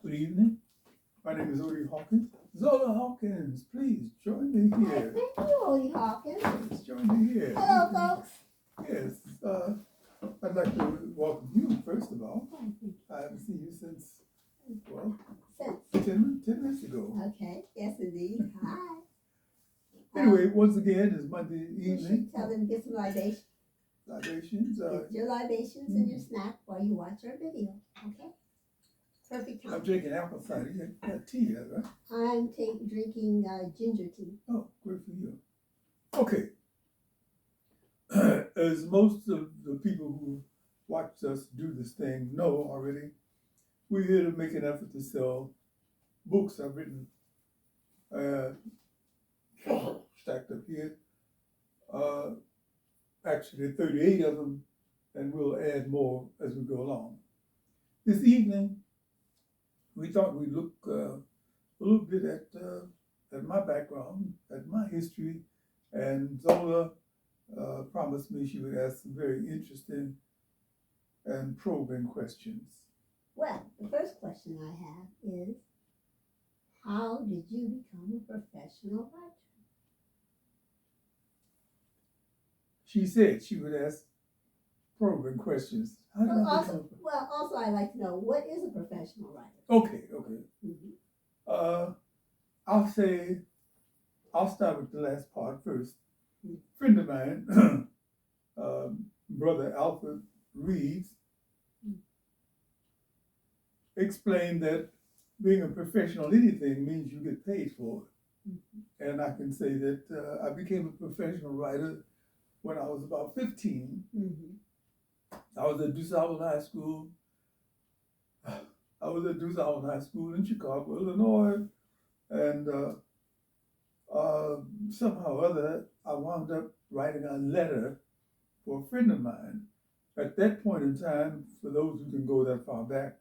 Good evening. My name is Odie Hawkins. Zola Hawkins, please join me here. Thank you, Odie Hawkins. Please join me here. Hello, folks. Yes, I'd like to welcome you, first of all. I haven't seen you since, well, Since. 10 minutes ago. Okay, yes, indeed. Hi. Anyway, once again, it's Monday You evening. should tell them to get some libations. Libations. Get your libations and your snack while you watch our video. Okay? Perfect time. I'm drinking apple cider. You got tea, right? I'm drinking ginger tea. Oh, great for you. Okay. As most of the people who watch us do this thing know already, we're here to make an effort to sell books I've written, stacked up here. Actually, 38 of them, and we'll add more as we go along. This evening, we thought we'd look a little bit at my background, at my history, and Zola promised me she would ask some very interesting and probing questions. Well, the first question I have is, how did you become a professional writer? She said she would ask probing questions. How did I become Also, I'd like to know, what is a professional writer? Okay. Mm-hmm. I'll start with the last part first. A friend of mine, Brother Alfred Reeves, explained that being a professional anything means you get paid for it. Mm-hmm. And I can say that I became a professional writer when I was about 15. Mm-hmm. I was at DuSable High School. In Chicago, Illinois, and somehow or other, I wound up writing a letter for a friend of mine. At that point in time, for those who can go that far back,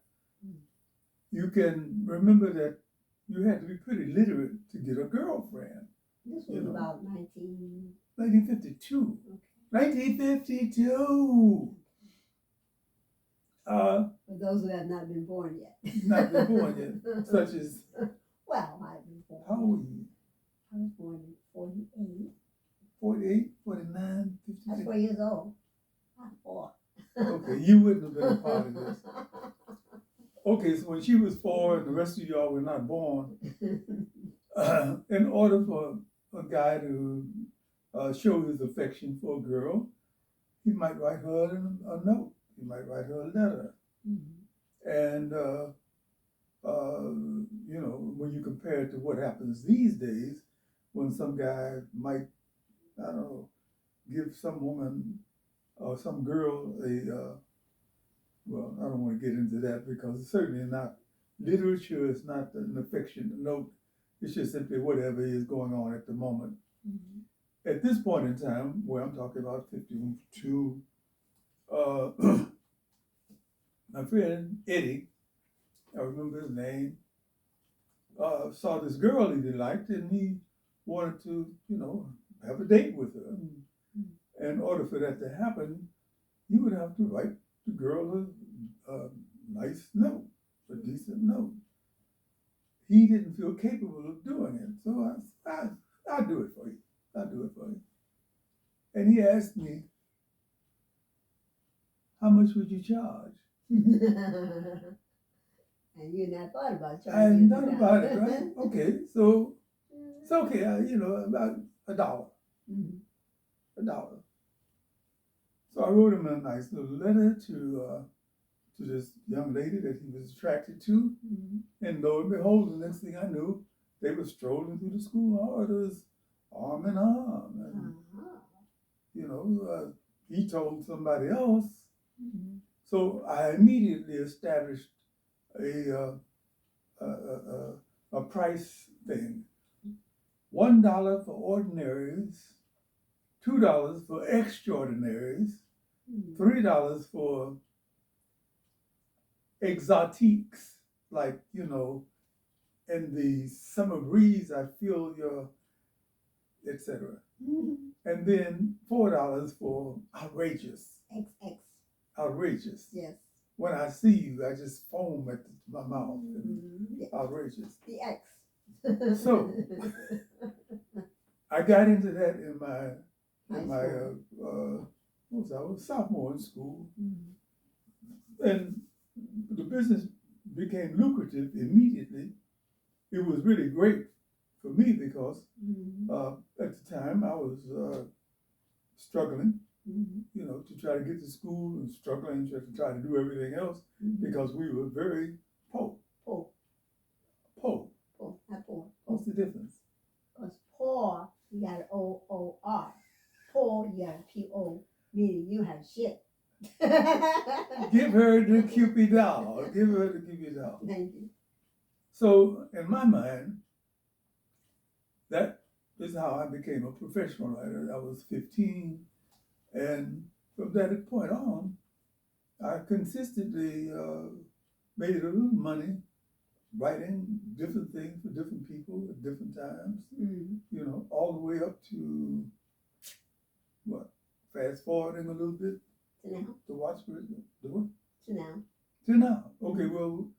you can remember that you had to be pretty literate to get a girlfriend. This was about 1952. Okay. 1952. For those who have not been born yet. Not been born yet, such as. Well, I've been born. How old are you? I was born in 48. 48, 49, 50. That's 4 years old. I'm 4. Okay, you wouldn't have been a part of this. Okay, so when she was 4 and the rest of y'all were not born, in order for a guy to show his affection for a girl, he might write her a note. He might write her a letter. Mm-hmm. And, when you compare it to what happens these days, when some guy might, I don't know, give some woman or some girl well, I don't want to get into that because it's certainly not literature. It's not an affectionate note. It's just simply whatever is going on at the moment. Mm-hmm. At this point in time, where I'm talking about 52, my friend Eddie, I remember his name, saw this girl he liked, and he wanted to, have a date with her. Mm-hmm. In order for that to happen, you would have to write the girl a nice note, a decent note. He didn't feel capable of doing it, so I'll do it for you. I'll do it for you. And he asked me, how much would you charge? And you not thought about charging. I hadn't thought about it, right? Okay, so it's okay, about $1. Mm-hmm. $1. So I wrote him a nice little letter to this young lady that he was attracted to. Mm-hmm. And lo and behold, the next thing I knew, they were strolling through the school corridors, arm in arm. And, he told somebody else. Mm-hmm. So I immediately established a price thing. $1 for ordinaries, $2 for extraordinaries, $3 for exotiques, like, in the summer breeze, I feel your, etc. Mm-hmm. And then $4 for outrageous. XX. Outrageous. Yes. when I see you, I just foam at my mouth. Yeah. Outrageous. The X. So I got into that in my what was I was sophomore in school, and the business became lucrative immediately. It was really great for me because at the time I was struggling, to try to get to school and struggling to try to do everything else because we were very poor. Poor. Poor. Poor. Not poor. What's the difference? Because poor, you got an O-O-R. Poor, you got a P-O, meaning you have shit. Give her the Cupid doll. Give her the Cupid doll. Thank you. So in my mind, that is how I became a professional writer. I was 15, and from that point on, I consistently made a little money writing different things for different people at different times. All the way up to what? Fast forwarding a little bit To now. to watch the what? To now. To now. Okay, well,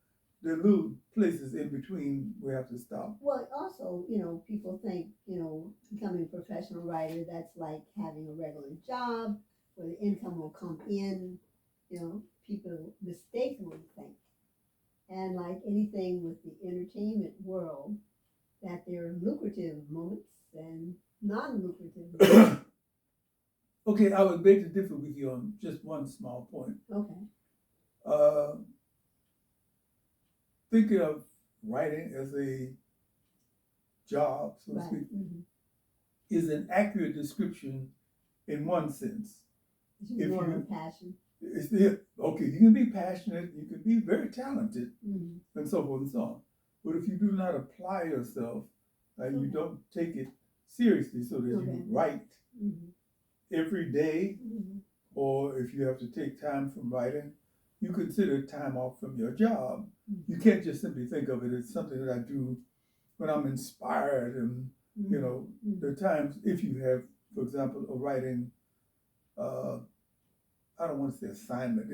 there are little places in between we have to stop. Well, also, people think, becoming a professional writer, that's like having a regular job where the income will come in. People mistakenly think. And like anything with the entertainment world, that there are lucrative moments and non-lucrative moments. Okay, I would beg to differ with you on just one small point. Okay. Thinking of writing as a job, so to Right. speak, is an accurate description in one sense. It's more of a passion. Okay, you can be passionate, you can be very talented, and so forth and so on. But if you do not apply yourself and you don't take it seriously so that you write every day, or if you have to take time from writing, you consider time off from your job. You can't just simply think of it as something that I do when I'm inspired. And, there are times if you have, for example, a writing, I don't want to say assignment.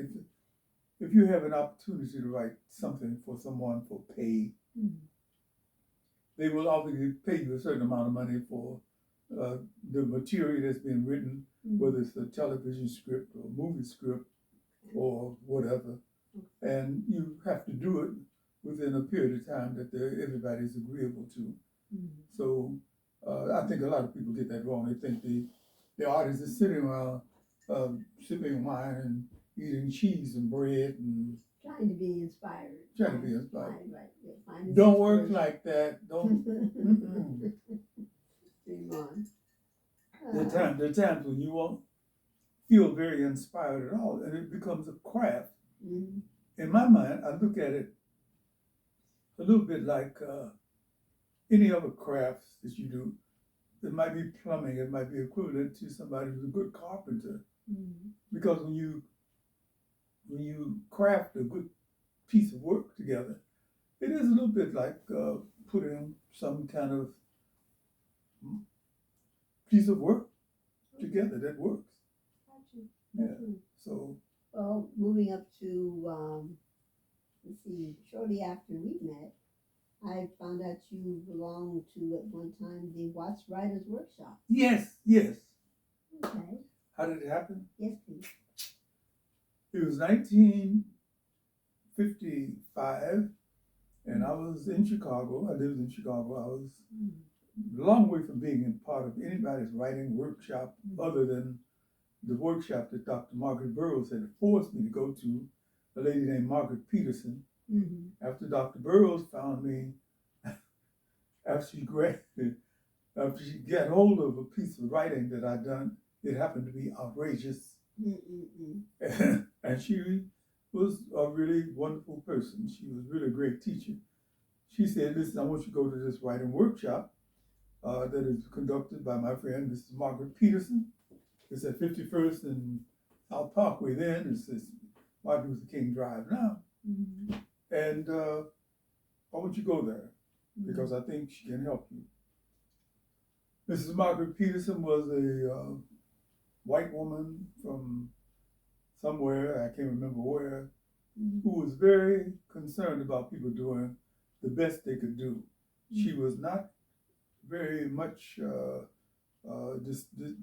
If you have an opportunity to write something for someone for pay, they will obviously pay you a certain amount of money for the material that's been written, whether it's a television script or a movie script or whatever. And you have to do it within a period of time that everybody's agreeable to. So I think a lot of people get that wrong. They think the artist is sitting around sipping wine and eating cheese and bread and trying to be inspired. Right. Don't work like that. Don't. Dream on. There are times when you won't feel very inspired at all, and it becomes a craft. In my mind, I look at it a little bit like any other crafts that you do. It might be plumbing. It might be equivalent to somebody who's a good carpenter. Because when you craft a good piece of work together, it is a little bit like putting some kind of piece of work together that works. So. Well, moving up to let's see, shortly after we met, I found out you belonged to at one time the Watts Writers Workshop. Yes. Okay. How did it happen? Yes, please. It was 1955, and I was in Chicago. I lived in Chicago. I was a long way from being a part of anybody's writing workshop other than the workshop that Dr. Margaret Burroughs had forced me to go to, a lady named Margaret Peterson. After Dr. Burroughs found me, after she got hold of a piece of writing that I'd done, it happened to be outrageous. And she was a really wonderful person. She was really a great teacher. She said, listen, I want you to go to this writing workshop that is conducted by my friend, Mrs. Margaret Peterson. It's at 51st and South Parkway then. It's Martin Luther King Drive now. And I want you to go there because I think she can help you. Mrs. Margaret Peterson was a white woman from somewhere, I can't remember where, who was very concerned about people doing the best they could do. She was not very much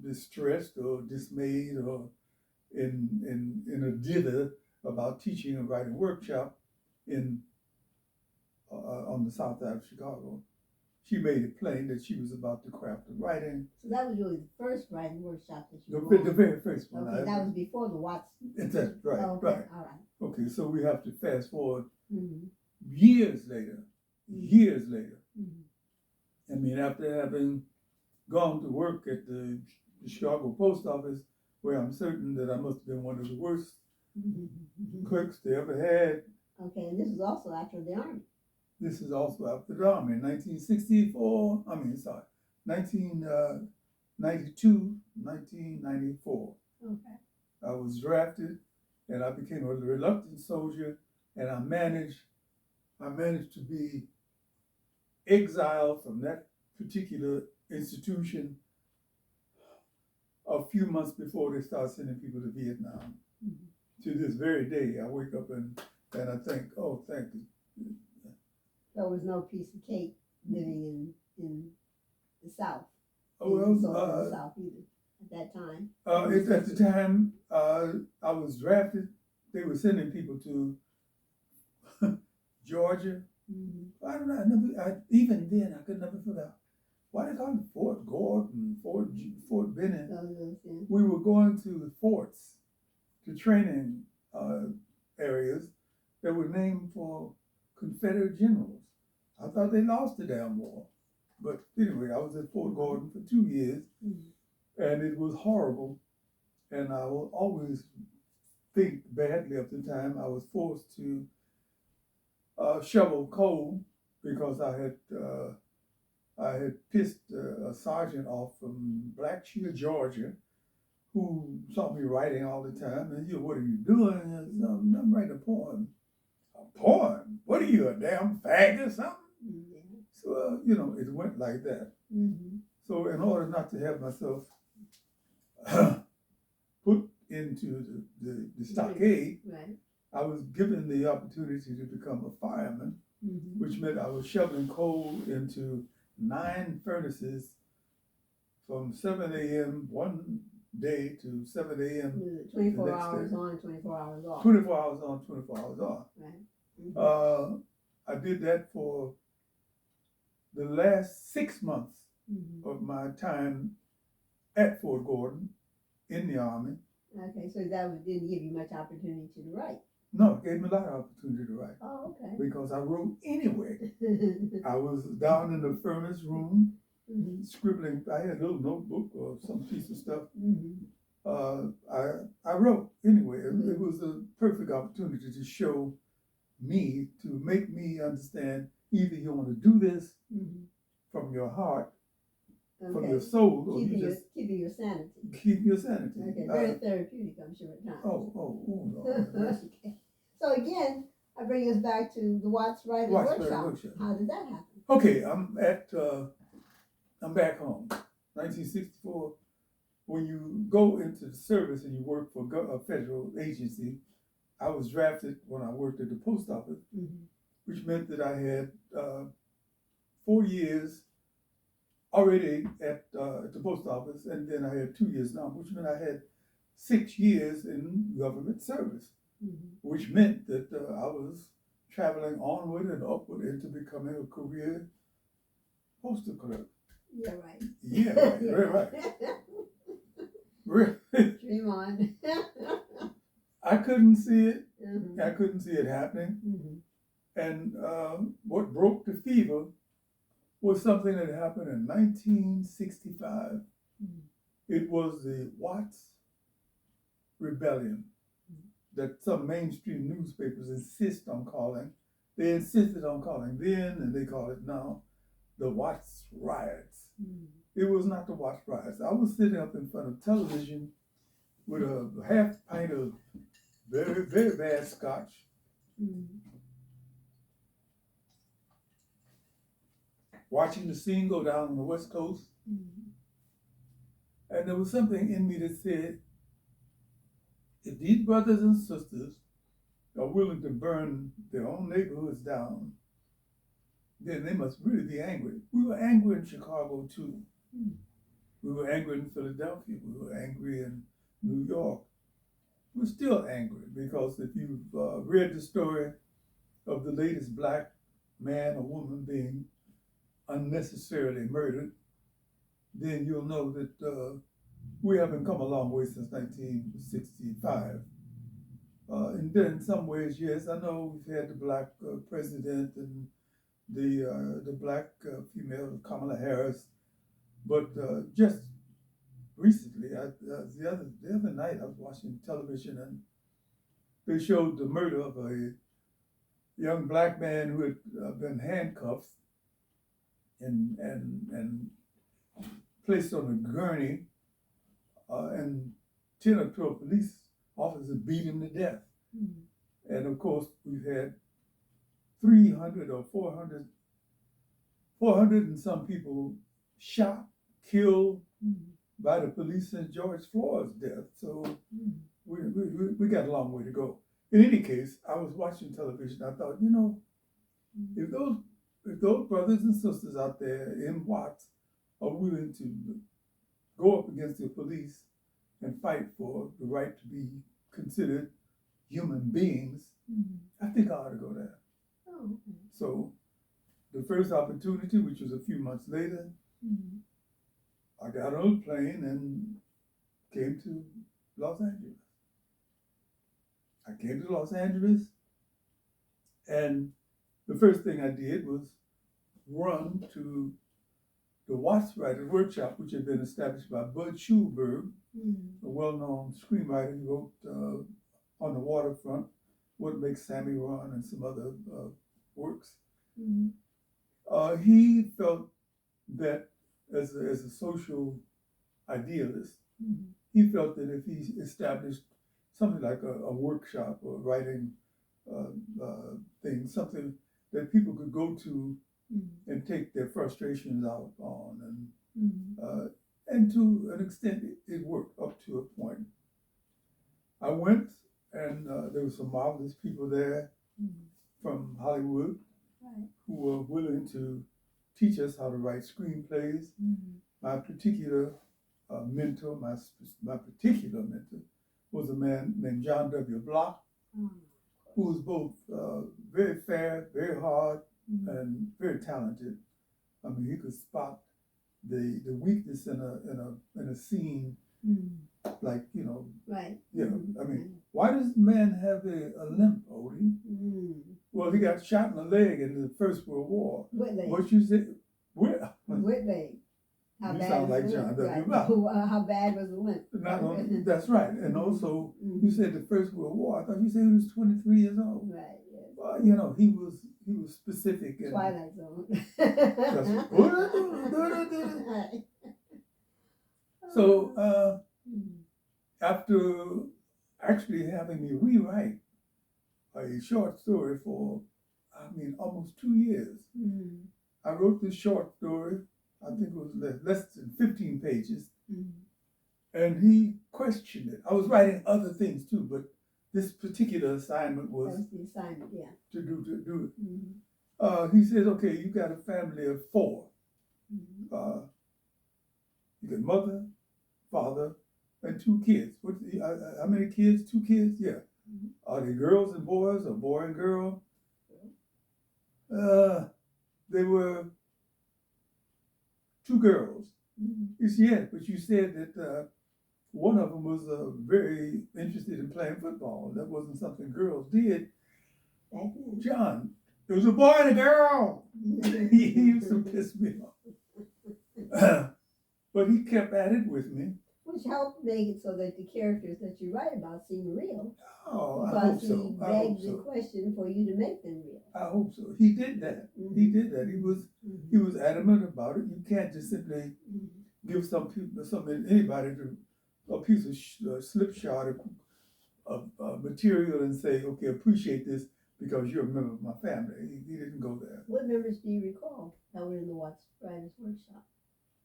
distressed or dismayed or in a dither about teaching and writing workshop in on the south side of Chicago. She made it plain that she was about the craft of writing. So that was really the first writing workshop that you The very first one. Okay, that was before the Watts. That's right, okay, right. All right. Okay, so we have to fast forward Mm-hmm. years later. Years later. Mm-hmm. I mean, after having gone to work at the Chicago post office, where I'm certain that I must have been one of the worst clerks they ever had. Okay, and this is also after the Army. This is also after the Army in 1964. 1992, 1994. Okay. I was drafted, and I became a reluctant soldier, and I managed to be exiled from that particular institution a few months before they start sending people to Vietnam. Mm-hmm. To this very day, I wake up and I think, oh, thank you. There was no piece of cake living in the South. Oh, well, in the South either at that time. At the time I was drafted, they were sending people to Georgia. Mm-hmm. I don't know. Even then, I could never figure out why they call it Fort Gordon, Fort Benning. Yeah. We were going to the forts, to training areas that were named for Confederate generals. I thought they lost the damn war. But anyway, I was at Fort Gordon for 2 years, and it was horrible. And I will always think badly of the time I was forced to shovel coal because I had pissed a sergeant off from Blackshear, Georgia, who saw me writing all the time. And what are you doing? And I'm writing a poem. A poem? What are you, a damn fag or something? Mm-hmm. So, it went like that. Mm-hmm. So in order not to have myself put into the stockade, right. I was given the opportunity to become a fireman, which meant I was shoveling coal into 9 furnaces from 7 a.m. one day to 7 a.m. 24 hours on, 24 hours off. 24 hours on, 24 hours off. Right. Mm-hmm. I did that for the last 6 months of my time at Fort Gordon in the Army. Okay, so that didn't give you much opportunity to write. No, it gave me a lot of opportunity to write. Oh, okay. Because I wrote anyway. I was down in the furnace room, scribbling. I had a little notebook or some piece of stuff. I wrote anyway. It was a perfect opportunity to show me, to make me understand either you want to do this from your heart, from your soul, or keeping your sanity. Keep your sanity. Okay, very therapeutic, I'm sure at times. Oh, Lord. Okay. So again, I bring us back to the Watts Writing Workshop. How did that happen? Okay, I'm back home. 1964. When you go into the service and you work for a federal agency, I was drafted when I worked at the post office, which meant that I had 4 years already at the post office, and then I had 2 years now, which meant I had 6 years in government service, which meant that I was traveling onward and upward into becoming a career postal clerk. Yeah, right. Yeah, right, very right. Really. Dream on. I couldn't see it. I couldn't see it happening. And what broke the fever was something that happened in 1965. It was the Watts Rebellion that some mainstream newspapers insist on calling. They insisted on calling then, and they call it now, the Watts Riots. It was not the Watts Riots. I was sitting up in front of television with a half pint of very, very bad scotch. Watching the scene go down on the West Coast. And there was something in me that said, if these brothers and sisters are willing to burn their own neighborhoods down, then they must really be angry. We were angry in Chicago too. We were angry in Philadelphia. We were angry in New York. We're still angry because if you've read the story of the latest black man or woman being unnecessarily murdered, then you'll know that we haven't come a long way since 1965. And then in some ways, yes, I know we've had the black president and the black female Kamala Harris, but just recently, the other night I was watching television and they showed the murder of a young black man who had been handcuffed and placed on a gurney, and 10 or 12 police officers beat him to death. And of course, we've had 300 or 400 and some people shot, killed by the police since George Floyd's death. So we got a long way to go. In any case, I was watching television. I thought, you know, if those brothers and sisters out there in Watts are willing to go up against the police and fight for the right to be considered human beings, I think I ought to go there. So the first opportunity, which was a few months later, I got on a plane and came to Los Angeles. I came to Los Angeles, and the first thing I did was run to the Watts Writers Workshop, which had been established by Bud Schulberg, a well-known screenwriter who wrote On the Waterfront, What Makes Sammy Run, and some other works. He felt that as a social idealist, he felt that if he established something like a workshop or writing thing, something that people could go to and take their frustrations out on, and to an extent it worked up to a point. I went, and there were some marvelous people there from Hollywood who were willing to teach us how to write screenplays. My particular mentor was a man named John W. Block, who was both very fair, very hard, and very talented. I mean, he could spot the weakness in a scene, like, you know. Right. Yeah, I mean, why does the man have a limp, Odie? Well, he got shot in the leg in the First World War. What leg? What you said? What leg? How you bad sound was like the John limp? W. Right. Block. How bad was the limp? Not only, that's right. And also, you said the First World War. I thought you said he was 23 years old. Right, yes. Well, you know, he was specific. And Twilight Zone. So, after actually having me rewrite a short story for, almost 2 years, I wrote this short story. I think it was less than 15 pages. And he questioned it. I was writing other things too, but this particular assignment was That's the assignment, yeah. to do it. He says, okay, you got a family of 4. You got mother, father, and 2 kids. How many kids? 2 kids? Yeah. Are they girls and boys or boy and girl? They were 2 girls. Yes, yeah, but you said that one of them was very interested in playing football. That wasn't something girls did. John, there was a boy and a girl. He used to piss me off. But he kept at it with me. Which helped make it so that the characters that you write about seem real. Oh, I hope so. He begged the question for you to make them real. I hope so. He did that. He did that. He was adamant about it. You can't just simply give anybody a piece of slipshod of material and say, okay, appreciate this because you're a member of my family. He didn't go there. What members do you recall that were in the Watts Writers Workshop?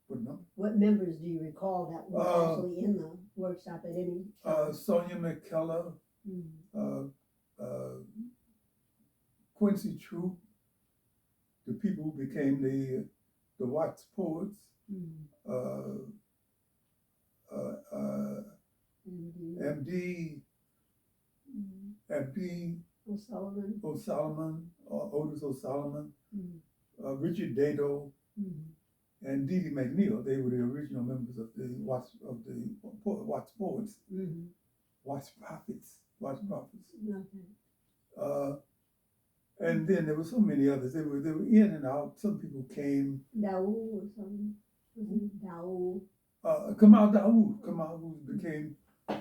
What number? What members do you recall that were actually in the workshop at any time? Sonia McKellar, Quincy Troop, the people who became the Watts Poets, Mm-hmm. Mm-hmm. MD, MD O'Sullivan. O'Solomon, Otis O'Solomon, Mm-hmm. Richard Dado, Mm-hmm. and Dee Dee McNeil. They were the original members of the Watts Poets, Mm-hmm. Watts Prophets, Watts Prophets. Okay. And then there were so many others. They were in and out. Some people came. Daoud or something. Daoud. Kamal Daoud became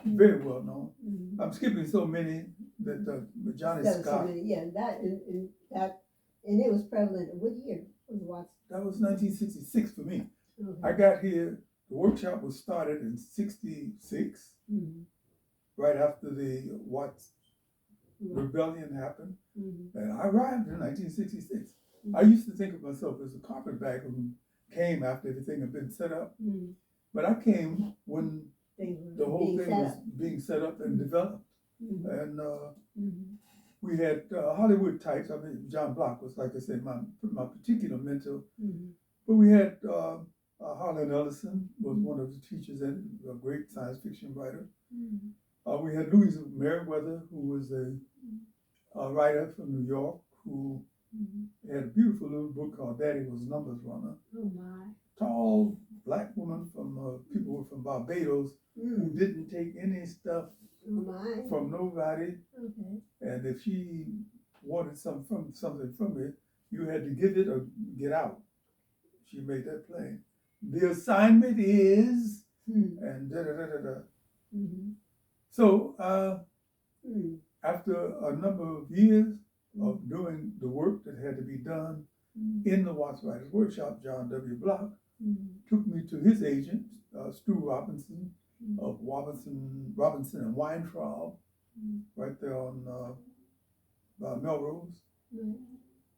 very well known. Mm-hmm. I'm skipping so many that Johnny That was Scott. so many, yeah, and it was prevalent. What year was Watts? That was 1966 for me. Okay. I got here. The workshop was started in '66, Mm-hmm. right after the Watts Right. rebellion happened, Mm-hmm. and I arrived in 1966. Mm-hmm. I used to think of myself as a carpetbagger who came after everything had been set up, Mm-hmm. but I came when the whole thing was being set up and developed. Mm-hmm. And Mm-hmm. we had Hollywood types. I mean, John Block was, like I said, my particular mentor. Mm-hmm. But we had Harlan Ellison was one of the teachers and a great science fiction writer. Mm-hmm. We had Louisa Merriweather, who was a writer from New York, who Mm-hmm. had a beautiful little book called Daddy Was a Numbers Runner. Oh my. Tall black woman from people were from Barbados who didn't take any stuff Oh my. from nobody. Okay. And if she wanted something from it, you had to give it or get out. She made that plain. The assignment is, and da da da da da. Mm-hmm. So after a number of years of doing the work that had to be done in the Watts Writers Workshop, John W. Block took me to his agent, Stu Robinson of Robinson and Weintraub, right there on Melrose.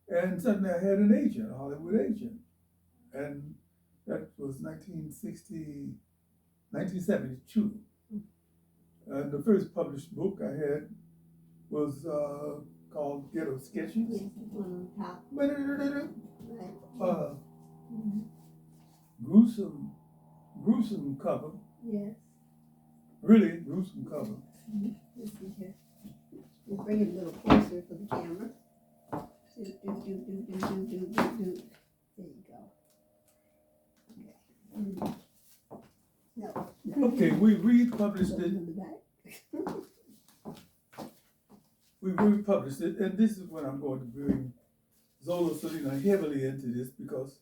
And suddenly I had an agent, a Hollywood agent. And that was 1972. And the first published book I had was called Ghetto Sketches. Yes, the one on top. Right. Gruesome cover. Yes. Really gruesome cover. Let's see here. We'll bring it a little closer for the camera. There you go. Okay. No. Okay, we republished it. In the back. We republished it, and this is when I'm going to bring Zola Salena heavily into this because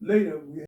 later we